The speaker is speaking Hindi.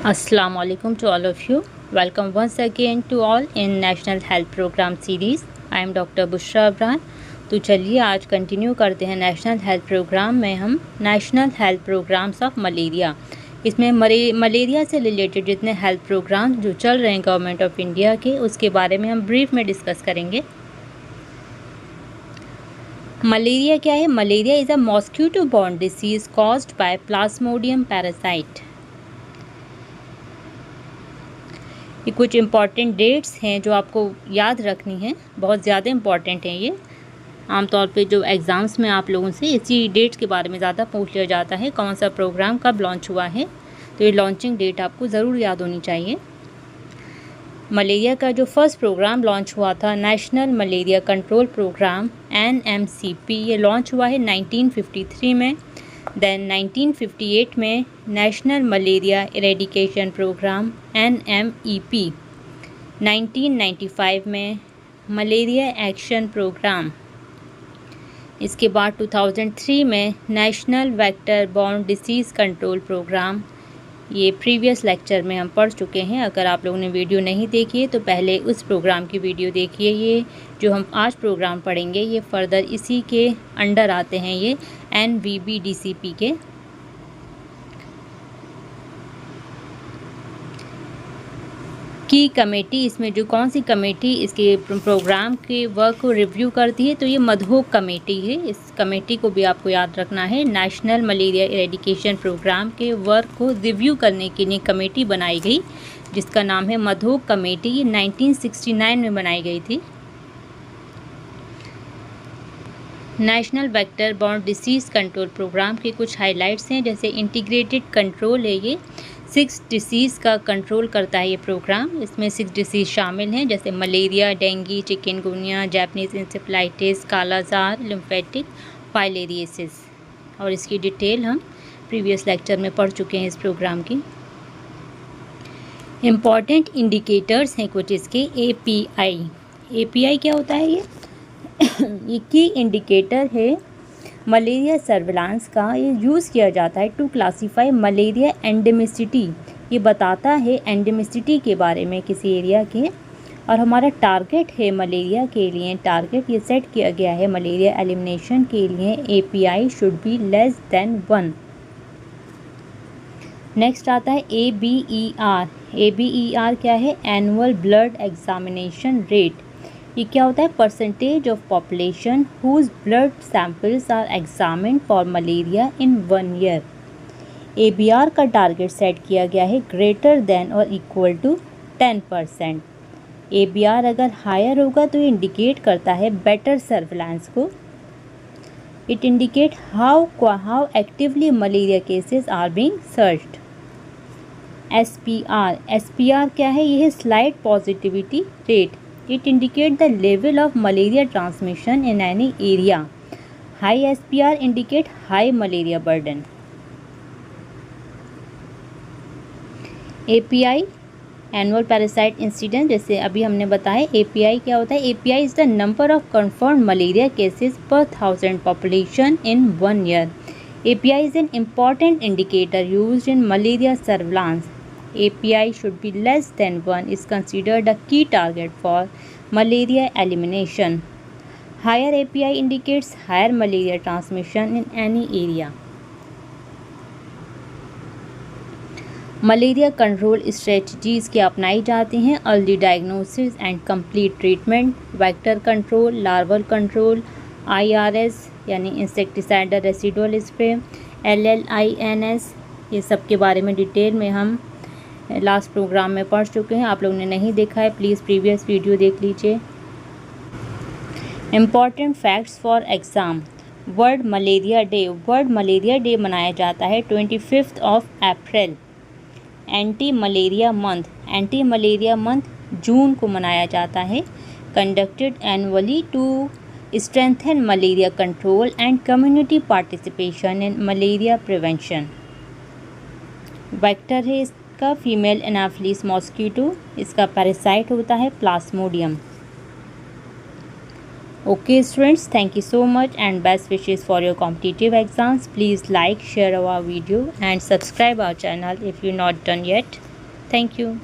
Assalamu alaikum to all of you. Welcome once again to all in National Health Program series. I am Dr. Bushra Abrar. तो चलिए आज कंटिन्यू करते हैं नेशनल हेल्थ प्रोग्राम में हम national health programmes of malaria. इसमें मलेरिया से रिलेटेड जितने हेल्थ प्रोग्राम जो चल रहे हैं गवर्नमेंट ऑफ इंडिया के, उसके बारे में हम ब्रीफ में डिस्कस करेंगे। मलेरिया क्या है? Malaria is a mosquito borne disease caused by Plasmodium parasite. ये कुछ इम्पॉर्टेंट डेट्स हैं जो आपको याद रखनी है, बहुत ज़्यादा इम्पॉर्टेंट हैं। ये आमतौर पे जो एग्ज़ाम्स में आप लोगों से इसी डेट्स के बारे में ज़्यादा पूछ लिया जाता है, कौन सा प्रोग्राम कब लॉन्च हुआ है, तो ये लॉन्चिंग डेट आपको ज़रूर याद होनी चाहिए। मलेरिया का जो फर्स्ट प्रोग्राम लॉन्च हुआ था, national malaria control programme NMCP, ये लॉन्च हुआ है 1953 में। देन 1958 में national malaria eradication programme NMEP, 1995 में मलेरिया एक्शन प्रोग्राम, इसके बाद 2003 में national vector borne disease control programme. ये प्रीवियस लेक्चर में हम पढ़ चुके हैं। अगर आप लोगों ने वीडियो नहीं देखी है तो पहले उस प्रोग्राम की वीडियो देखिए। ये जो हम आज प्रोग्राम पढ़ेंगे ये फर्दर इसी के अंडर आते हैं, ये NVBDCP के। की कमेटी, इसमें जो कौन सी कमेटी इसके प्रोग्राम के वर्क को रिव्यू करती है, तो ये मधोक कमेटी है। इस कमेटी को भी आपको याद रखना है। नेशनल मलेरिया इरेडिकेशन प्रोग्राम के वर्क को रिव्यू करने के लिए कमेटी बनाई गई जिसका नाम है मधोक कमेटी। ये 1969 में बनाई गई थी। National vector borne disease control programme के कुछ हाइलाइट्स हैं, जैसे इंटीग्रेटेड कंट्रोल है। ये 6 डिसीज़ का कंट्रोल करता है ये प्रोग्राम। इसमें 6 डिसीज़ शामिल हैं, जैसे malaria, dengue, chikungunya, Japanese encephalitis, kala azar, lymphatic filariasis. और इसकी डिटेल हम प्रीवियस लेक्चर में पढ़ चुके हैं इस प्रोग्राम की। इम्पॉर्टेंट इंडिकेटर्स हैं कुछ इसके। API क्या होता है? ये की इंडिकेटर है मलेरिया सर्विलांस का। ये यूज़ किया जाता है टू क्लासीफाई मलेरिया एंडेमिसिटी। ये बताता है एंडेमिसिटी के बारे में किसी एरिया के। और हमारा टारगेट है मलेरिया के लिए, टारगेट ये सेट किया गया है मलेरिया एलिमिनेशन के लिए, API should be less than 1। Next आता है ABER। ABER क्या है? Annual blood examination rate. ये क्या होता है? Percentage of population whose blood samples are examined for malaria in 1 year. ABR का टारगेट सेट किया गया है ग्रेटर देन और इक्वल टू 10%। ABR अगर हायर होगा तो ये इंडिकेट करता है बेटर सर्विलांस को। It indicate how actively malaria cases are being searched. SPR क्या है? ये है slide positivity rate. It indicates the level of malaria transmission in any area. High SPR indicate high malaria burden. API annual parasite incidence, जैसे अभी हमने बताया API क्या होता है? API is the number of confirmed malaria cases per 1000 population in 1 year. API is an important indicator used in malaria surveillance. API should be less than 1 is considered a key target for malaria elimination. Higher API indicates higher malaria transmission in any area. Malaria control strategies क्या अपनाई जाती हैं? Early diagnosis and complete treatment, vector control, larval control, IRS यानी इंसेक्टिसाइडल रेसिडुअल स्प्रे, LLINS, ये सब के बारे में डिटेल में हम लास्ट प्रोग्राम में पढ़ चुके हैं। आप लोगों ने नहीं देखा है प्लीज़ प्रीवियस वीडियो देख लीजिए। Important facts for exam. World malaria day. World malaria day मनाया जाता है 25 April. Anti malaria month. Anti malaria month June को मनाया जाता है। Conducted annually to strengthen malaria control and community participation in malaria prevention. Vector है का फीमेल एनाफिलिस मॉस्किटो, इसका पैरासाइट होता है plasmodium. Okay students, thank you so much and best wishes for your competitive exams. Please like, share our video and subscribe our channel if you not done yet. Thank you.